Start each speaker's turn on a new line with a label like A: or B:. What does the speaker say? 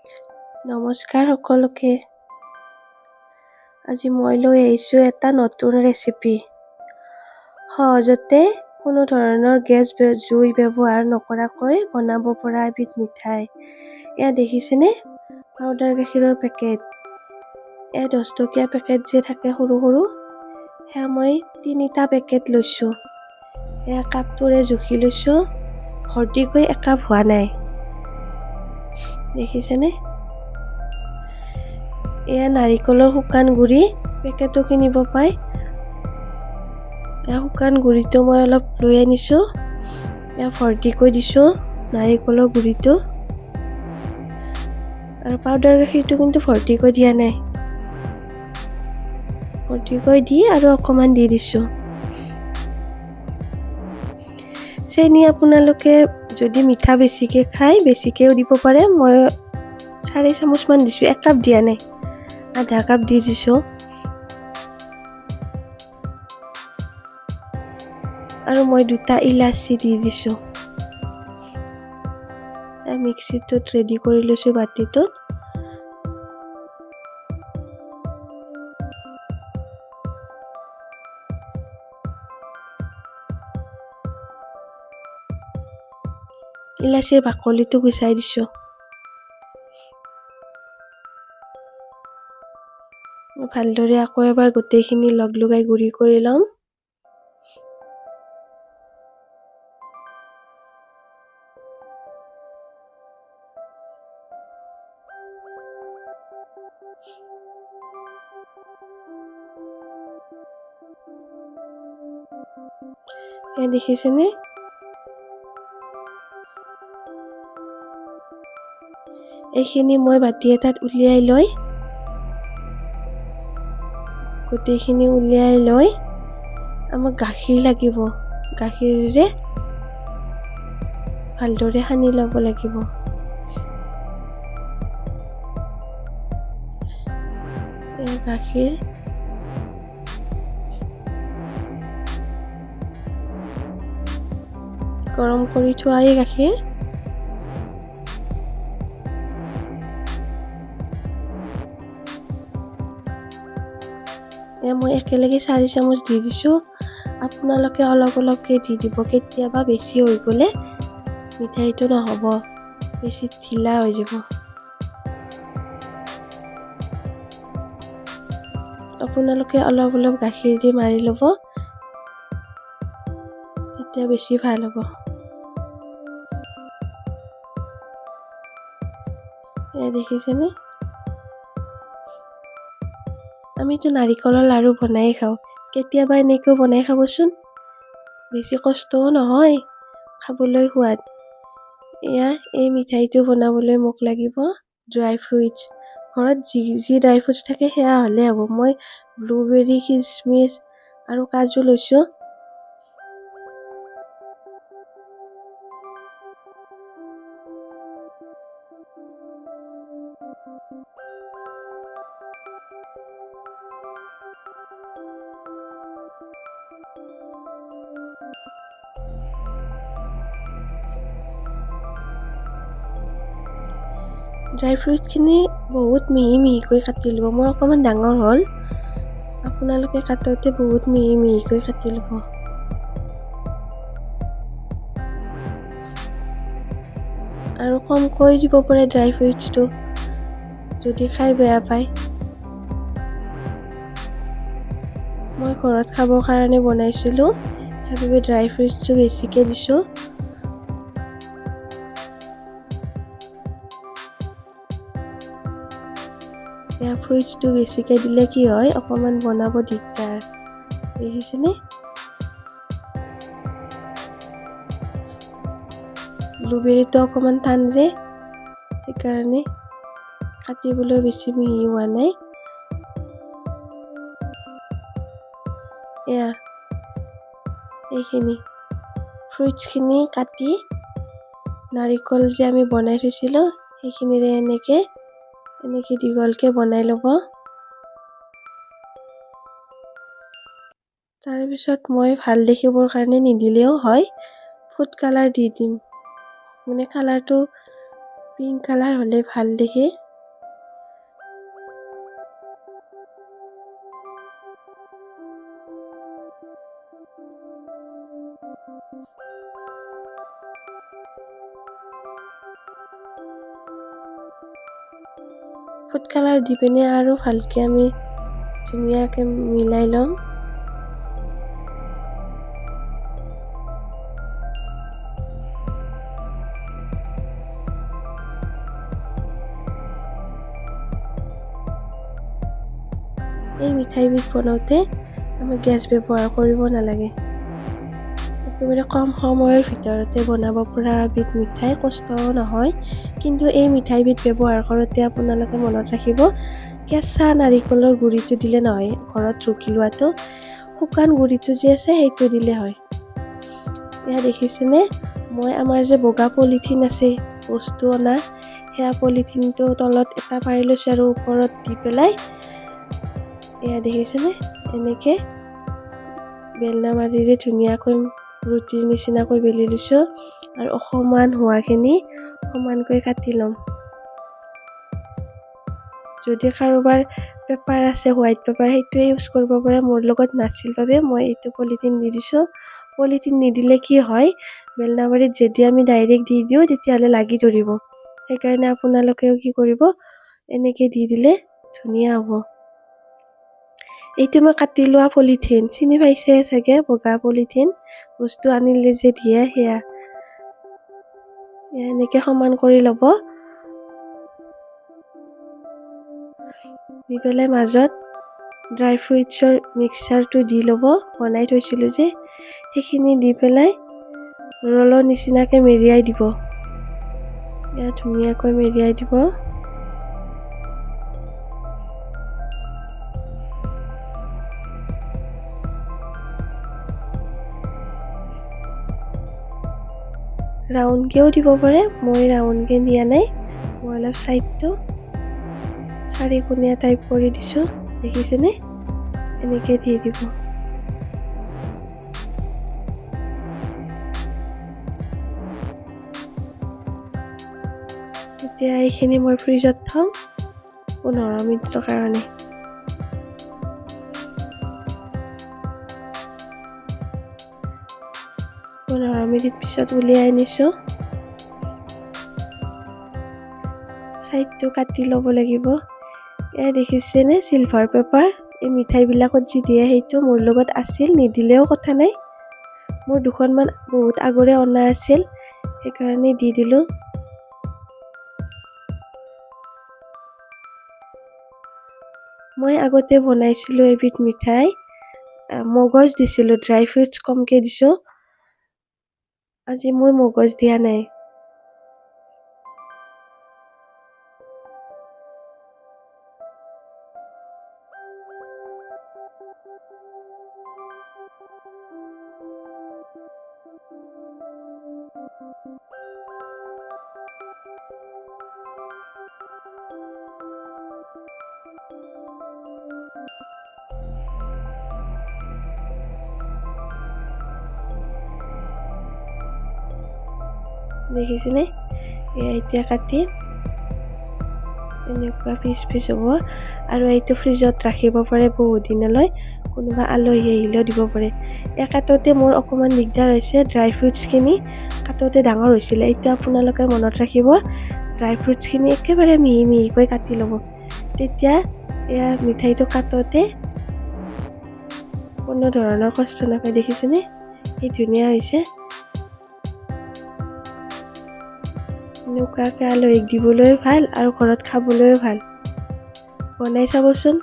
A: নমস্কাৰ সকলোকে। আজি মই লৈ আহিছোঁ এটা নতুন ৰেচিপি। সহজতে কোনো ধৰণৰ জুই ব্যৱহাৰ নকৰাকৈ বনাব পৰা এবিধ মিঠাই। এয়া দেখিছেনে? পাউডাৰ গাখীৰৰ পেকেট। এয়া 10 টকীয়া পেকেট যে থাকে সৰু সৰু, সেয়া মই 3টা পেকেট লৈছোঁ। এয়া কাপটোৰে জুখি লৈছোঁ। ভৰ্তিকৈ একাপ হোৱা নাই। দেখিছেনে? এয়া নাৰিকলৰ শুকান গুড়ি, পেকেটো কিনিব পায়। এয়া শুকান গুড়িটো মই অলপ লৈ আনিছোঁ। এয়া ভৰ্তিকৈ দিছোঁ নাৰিকলৰ গুড়িটো। আৰু পাউডাৰ গাখীৰটো কিন্তু ভৰ্তিকৈ দিয়া নাই। ভৰ্তিকৈ দি আৰু অকণমান দি দিছোঁ। চেনি আপোনালোকে যদি মিঠা বেছিকৈ খায়, বেছিকৈও দিব পাৰে। মই 4 চামুচমান দিছোঁ, 1 কাপ দিয়া নাই, আধা কাপ দি দিছোঁ। আৰু মই 2টা ইলাচি দি দিছোঁ। মিক্সিটোত ৰেডি কৰি লৈছোঁ বাতিটোত। ইলাচিৰ বাকলিটো গুচাই দিছোঁ। ভালদৰে আকৌ এবাৰ গোটেইখিনি লগাই গুড়ি কৰি ল'ম। এয়া দেখিছেনে? এইখিনি মই বাতি এটাত উলিয়াই লৈ আমাক গাখীৰ লাগিব। গাখীৰেৰে ভালদৰে সানি ল'ব লাগিব। গাখীৰ গৰম কৰি থোৱা এই গাখীৰ মই একেলগে 4 চামুচ দি দিছোঁ। আপোনালোকে অলপ অলপকৈ দি দিব। কেতিয়াবা বেছি হৈ গ'লে মিঠাইটো নহ'ব, বেছি ঢিলা হৈ যাব। আপোনালোকে অলপ অলপ গাখীৰ দি মাৰি ল'ব, তেতিয়া বেছি ভাল হ'ব। এয়া দেখিছেনে? আমিতো নাৰিকলৰ লাড়ু বনাই খাওঁ। কেতিয়াবা এনেকৈও বনাই খাবচোন। বেছি কষ্টও নহয়, খাবলৈ সোৱাদ। এয়া এই মিঠাইটো বনাবলৈ মোক লাগিব ড্ৰাই ফ্ৰুইটছ। ঘৰত যি ড্ৰাই ফ্ৰুইটছ থাকে সেয়া হ'লে হ'ব। মই ব্লুবেৰী, কিচমিচ আৰু কাজু লৈছোঁ। ড্ৰাই ফ্ৰুইটখিনি বহুত মিহি মিহিকৈ কাটি ল'ব। মই অকণমান ডাঙৰ হ'ল, আপোনালোকে কাটোতে বহুত মিহি মিহিকৈ কাটি ল'ব। আৰু কমকৈ দিব পাৰে ড্ৰাই ফ্ৰুইটছটো, যদি খাই বেয়া পায়। মই ঘৰত খাবৰ কাৰণে বনাইছিলোঁ, সেইবাবে ড্ৰাই ফ্ৰুইটছটো বেছিকৈ দিছোঁ। এয়া ফ্ৰুইটছটো বেছিকৈ দিলে কি হয়, অকণমান বনাব দিগদাৰ। দেখিছেনে? ব্লুবেৰীটো অকণমান টান যে, সেইকাৰণে কাটিবলৈ বেছি মিহি হোৱা নাই। এয়া এইখিনি ফ্ৰুইটছখিনি কাটি নাৰিকল যে আমি বনাই থৈছিলোঁ, সেইখিনিৰে এনেকৈ দীঘলকৈ বনাই ল'ব। তাৰপিছত মই ভাল দেখিবৰ কাৰণে নিদিলেও হয়, ফুড কালাৰ দি দিম। মানে কালাৰটো পিংক কালাৰ হ'লে ভাল দেখি। ফুড কালাৰ দি পিনে আৰু ভালকে আমি ধুনীয়াকে মিলাই ল'ম। এই মিঠাইবিধ বনাওঁতে আমি গেছ ব্যৱহাৰ কৰিব নালাগে। একেবাৰে কম সময়ৰ ভিতৰতে বনাব পৰা এবিধ মিঠাই, কষ্টও নহয়। কিন্তু এই মিঠাইবিধ ব্যৱহাৰ কৰোঁতে আপোনালোকে মনত ৰাখিব, কেঁচা নাৰিকলৰ গুড়িটো দিলে নহয়, ঘৰত ৰুকি লোৱাটো, শুকান গুড়িটো যে আছে সেইটো দিলে হয়। এয়া দেখিছেনে, মই আমাৰ যে বগা পলিথিন আছে বস্তু অনা, সেয়া পলিথিনটো তলত এটা পাৰি লৈছোঁ আৰু ওপৰত দি পেলাই এয়া দেখিছেনে, এনেকে বেলনা মাৰিৰে ধুনীয়াকৈ ৰুটিৰ নিচিনাকৈ বেলি লৈছোঁ আৰু অসমান হোৱাখিনি সমানকৈ কাটি ল'ম। যদি কাৰোবাৰ পেপাৰ আছে, হোৱাইট পেপাৰ, সেইটোৱে ইউজ কৰিব পাৰে। মোৰ লগত নাছিল বাবে মই এইটো পলিথিন দি দিছোঁ। পলিথিন নিদিলে কি হয়, বেলনা মাৰিত যদি আমি ডাইৰেক্ট দি দিওঁ তেতিয়াহ'লে লাগি ধৰিব। সেইকাৰণে আপোনালোকেও কি কৰিব, এনেকে দি দিলে ধুনীয়া হ'ব। এইটো মই কাটি লোৱা পলিথিন, চিনি পাইছে চাগে, বগা পলিথিন, বস্তু আনিলে যে দিয়ে সেয়া। এনেকে সমান কৰি ল'ব, দি পেলাই মাজত ড্ৰাই ফ্ৰুইটছৰ মিক্সাৰটো দি ল'ব, বনাই থৈছিলোঁ যে, সেইখিনি দি পেলাই ৰলৰ নিচিনাকৈ মেৰিয়াই দিব। ইয়াত ধুনীয়াকৈ মেৰিয়াই দিব। ৰাউণ্ডকেও দিব পাৰে, মই ৰাউণ্ডকে দিয়া নাই, মই অলপ চাইডটো চাৰিকোণীয়া টাইপ কৰি দিছোঁ, দেখিছেনে, এনেকৈ দি দিব। এতিয়া এইখিনি মই ফ্ৰিজত থ'ম 15 মিনিটৰ কাৰণে। মিনিট পিছত উলিয়াই আনিছোঁ। চাইডটো কাটি ল'ব লাগিব। এয়া দেখিছেনে, চিলভাৰ পেপাৰ, এই মিঠাইবিলাকত যি দিয়ে সেইটো মোৰ লগত আছিল, নিদিলেও কথা নাই। মোৰ দুখনমান বহুত আগৰে অনা আছিল, সেইকাৰণে দি দিলোঁ। মই আগতে বনাইছিলোঁ এবিধ মিঠাই, মগজ দিছিলোঁ, ড্ৰাই ফ্ৰুইটছ কমকৈ দিছোঁ। আজি মই মগজ দিয়া নাই। দেখিছেনে, এতিয়া কাটি এনেকুৱা পিচ পিচ হ'ব আৰু এইটো ফ্ৰিজত ৰাখিব পাৰে বহুত দিনলৈ, কোনোবা আলহী আহিলেও দিব পাৰে। কাটোতে মোৰ অকণমান দিগদাৰ হৈছে, ড্ৰাই ফ্ৰুইটছখিনি কাটোতে ডাঙৰ হৈছিলে। এইটো আপোনালোকে মনত ৰাখিব, ড্ৰাই ফ্ৰুইটছখিনি একেবাৰে মিহি মিহিকৈ কাটি ল'ব, তেতিয়া এয়া মিঠাইটো কাটোতে কোনো ধৰণৰ কষ্ট নাপায়। দেখিছেনে, কি ধুনীয়া হৈছে। এনেকুৱাকৈ আলহীক দিবলৈও ভাল আৰু ঘৰত খাবলৈও ভাল, বনাই চাবচোন।